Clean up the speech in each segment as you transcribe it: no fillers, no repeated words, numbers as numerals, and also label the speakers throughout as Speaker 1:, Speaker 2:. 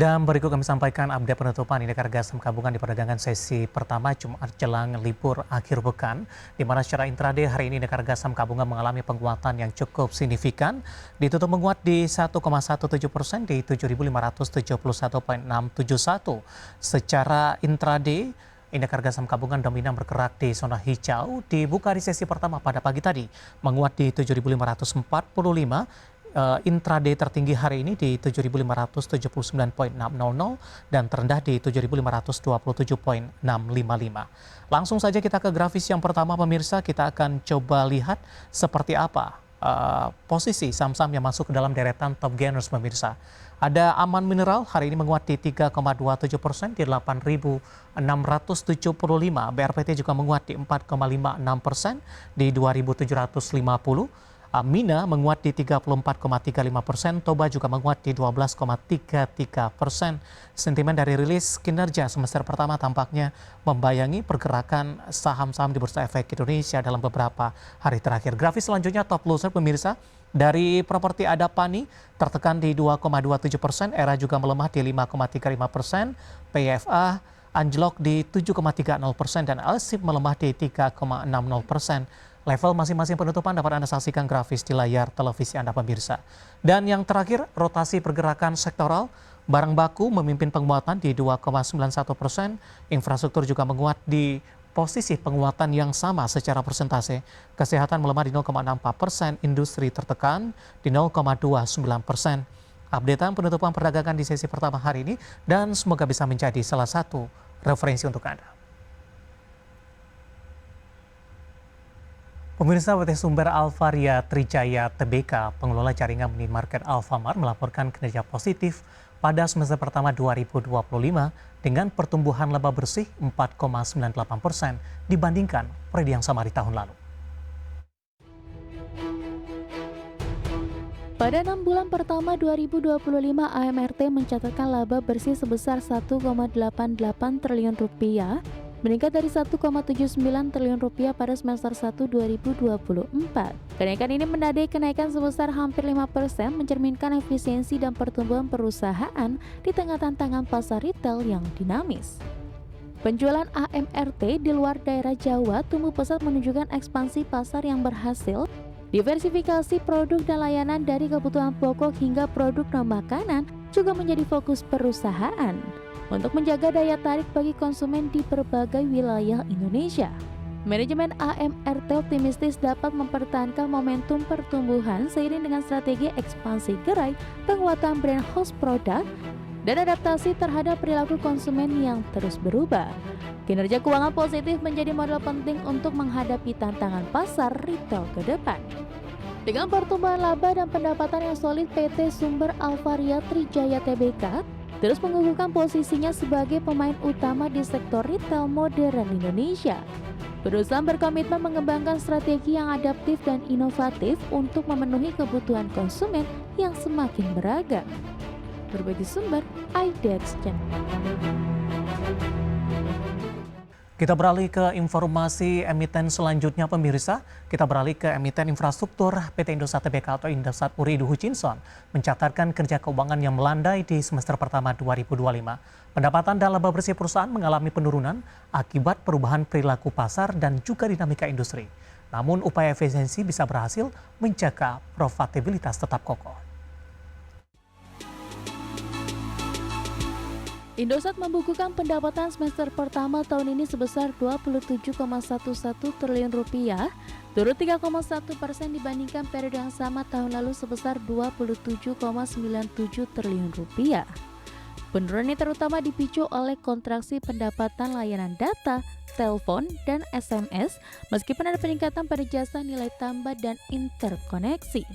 Speaker 1: Dan berikut kami sampaikan update penutupan indeks harga saham gabungan di perdagangan sesi pertama Jumat jelang libur akhir pekan, di mana secara intraday hari ini indeks harga saham gabungan mengalami penguatan yang cukup signifikan, ditutup menguat di 1,17% di 7.571,671. Secara intraday, indeks harga saham gabungan dominan bergerak di zona hijau, dibuka di sesi pertama pada pagi tadi, menguat di 7.545. Intraday tertinggi hari ini di 7.579,600 dan terendah di 7.527,655. Langsung saja kita ke grafis yang pertama pemirsa, kita akan coba lihat seperti apa posisi saham-saham yang masuk ke dalam deretan top gainers pemirsa. Ada Aman Mineral hari ini menguat di 3,27% di 8.675. BRPT juga menguat di 4,56% di 2.750. Mina menguat di 34,35%, Toba juga menguat di 12,33%. Sentimen dari rilis kinerja semester pertama tampaknya membayangi pergerakan saham-saham di Bursa Efek Indonesia dalam beberapa hari terakhir. Grafis selanjutnya top loser pemirsa, dari properti Adapani tertekan di 2,27%, Era juga melemah di 5,35%, PFA anjlok di 7,30% dan Alsip melemah di 3,60%. Level masing-masing penutupan dapat Anda saksikan grafis di layar televisi Anda pemirsa. Dan yang terakhir, rotasi pergerakan sektoral, barang baku memimpin penguatan di 2,91%, infrastruktur juga menguat di posisi penguatan yang sama secara persentase, kesehatan melemah di 0,64%, industri tertekan di 0,29%. Updatean penutupan perdagangan di sesi pertama hari ini dan semoga bisa menjadi salah satu referensi untuk Anda. Pemirsa, PT Sumber Alvaria Trijaya Tbk, pengelola jaringan minimarket Alfamart, melaporkan kinerja positif pada semester pertama 2025 dengan pertumbuhan laba bersih 4,98% dibandingkan periode yang sama di tahun lalu.
Speaker 2: Pada 6 bulan pertama 2025, AMRT mencatatkan laba bersih sebesar 1,88 triliun rupiah, meningkat dari 1,79 triliun rupiah pada semester 1 2024. Kenaikan ini menandai kenaikan sebesar hampir 5%, mencerminkan efisiensi dan pertumbuhan perusahaan di tengah tantangan pasar retail yang dinamis. Penjualan AMRT di luar daerah Jawa tumbuh pesat, menunjukkan ekspansi pasar yang berhasil, diversifikasi produk dan layanan dari kebutuhan pokok hingga produk non-makanan juga menjadi fokus perusahaan untuk menjaga daya tarik bagi konsumen di berbagai wilayah Indonesia. Manajemen AMRT optimistis dapat mempertahankan momentum pertumbuhan seiring dengan strategi ekspansi gerai, penguatan brand house product, dan adaptasi terhadap perilaku konsumen yang terus berubah. Kinerja keuangan positif menjadi modal penting untuk menghadapi tantangan pasar retail ke depan. Dengan pertumbuhan laba dan pendapatan yang solid, PT Sumber Alvaria Trijaya Tbk terus mengukuhkan posisinya sebagai pemain utama di sektor retail modern Indonesia. Perusahaan berkomitmen mengembangkan strategi yang adaptif dan inovatif untuk memenuhi kebutuhan konsumen yang semakin beragam. Berbagi sumber, IDEX Channel.
Speaker 1: Kita beralih ke informasi emiten selanjutnya pemirsa. Kita beralih ke emiten infrastruktur. PT Indosat Tbk atau Indosat Ooredoo Hutchinson mencatatkan kerja keuangan yang melandai di semester pertama 2025. Pendapatan dan laba bersih perusahaan mengalami penurunan akibat perubahan perilaku pasar dan juga dinamika industri. Namun upaya efisiensi bisa berhasil menjaga profitabilitas tetap kokoh.
Speaker 2: Indosat membukukan pendapatan semester pertama tahun ini sebesar 27,11 triliun rupiah, turun 3,1% dibandingkan periode yang sama tahun lalu sebesar 27,97 triliun rupiah. Penurunan ini terutama dipicu oleh kontraksi pendapatan layanan data, telepon, dan SMS, meskipun ada peningkatan pada jasa nilai tambah dan interkoneksi.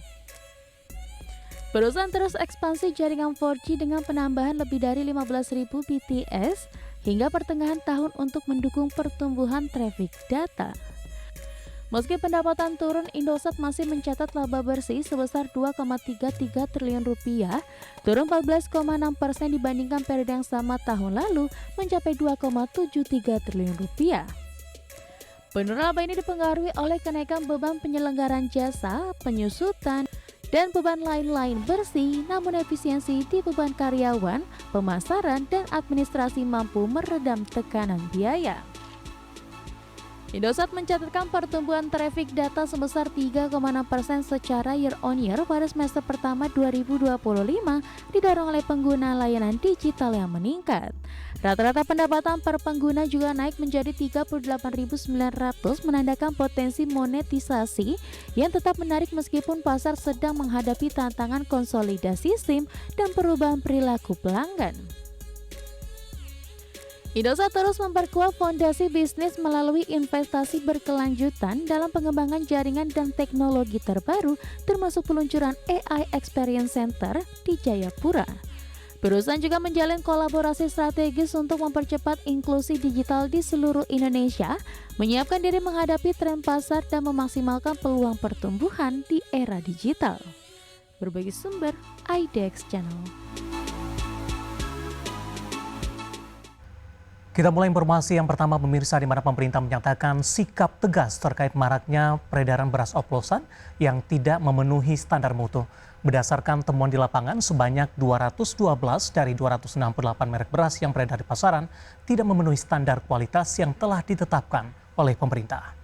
Speaker 2: Perusahaan terus ekspansi jaringan 4G dengan penambahan lebih dari 15.000 BTS hingga pertengahan tahun untuk mendukung pertumbuhan traffic data. Meski pendapatan turun, Indosat masih mencatat laba bersih sebesar 2,33 triliun rupiah, turun 14,6% dibandingkan periode yang sama tahun lalu mencapai 2,73 triliun rupiah. Penurunan laba ini dipengaruhi oleh kenaikan beban penyelenggaraan jasa, penyusutan, dan beban lain-lain bersih, namun efisiensi di beban karyawan, pemasaran, dan administrasi mampu meredam tekanan biaya. Indosat mencatatkan pertumbuhan traffic data sebesar 3,6% secara year on year pada semester pertama 2025 didorong oleh pengguna layanan digital yang meningkat. Rata-rata pendapatan per pengguna juga naik menjadi 38.900 menandakan potensi monetisasi yang tetap menarik meskipun pasar sedang menghadapi tantangan konsolidasi SIM dan perubahan perilaku pelanggan. Indosat terus memperkuat fondasi bisnis melalui investasi berkelanjutan dalam pengembangan jaringan dan teknologi terbaru termasuk peluncuran AI Experience Center di Jayapura. Perusahaan juga menjalin kolaborasi strategis untuk mempercepat inklusi digital di seluruh Indonesia, menyiapkan diri menghadapi tren pasar dan memaksimalkan peluang pertumbuhan di era digital. Berbagai sumber, IDX Channel.
Speaker 1: Kita mulai informasi yang pertama pemirsa, di mana pemerintah menyatakan sikap tegas terkait maraknya peredaran beras oplosan yang tidak memenuhi standar mutu. Berdasarkan temuan di lapangan, sebanyak 212 dari 268 merek beras yang beredar di pasaran tidak memenuhi standar kualitas yang telah ditetapkan oleh pemerintah.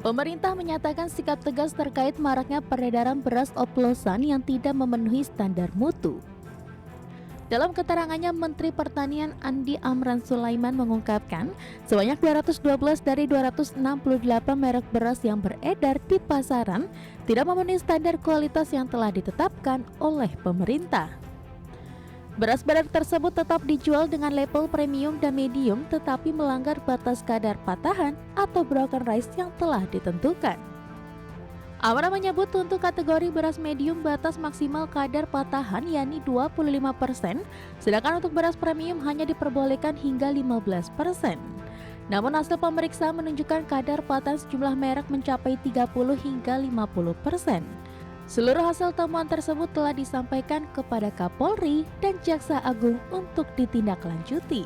Speaker 2: Pemerintah menyatakan sikap tegas terkait maraknya peredaran beras oplosan yang tidak memenuhi standar mutu. Dalam keterangannya, Menteri Pertanian Andi Amran Sulaiman mengungkapkan sebanyak 212 dari 268 merek beras yang beredar di pasaran tidak memenuhi standar kualitas yang telah ditetapkan oleh pemerintah. Beras-beras tersebut tetap dijual dengan label premium dan medium tetapi melanggar batas kadar patahan atau broken rice yang telah ditentukan. Amran menyebut untuk kategori beras medium batas maksimal kadar patahan yakni 25%, sedangkan untuk beras premium hanya diperbolehkan hingga 15%. Namun hasil pemeriksaan menunjukkan kadar patahan sejumlah merek mencapai 30 hingga 50%. Seluruh hasil temuan tersebut telah disampaikan kepada Kapolri dan Jaksa Agung untuk ditindaklanjuti.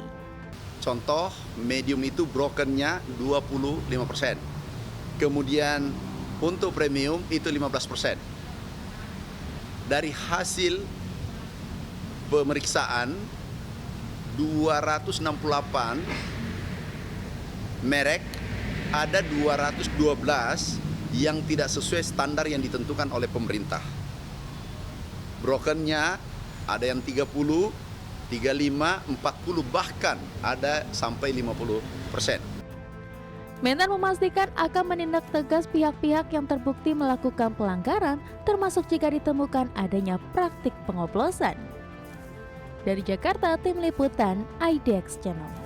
Speaker 3: Contoh, medium itu brokennya 25%. Kemudian untuk premium itu 15%. Dari hasil pemeriksaan 268 merek, ada 212 yang tidak sesuai standar yang ditentukan oleh pemerintah. Brokennya ada yang 30, 35, 40, bahkan ada sampai 50%.
Speaker 2: Mentan memastikan akan menindak tegas pihak-pihak yang terbukti melakukan pelanggaran, termasuk jika ditemukan adanya praktik pengoplosan. Dari Jakarta, Tim Liputan IDX Channel.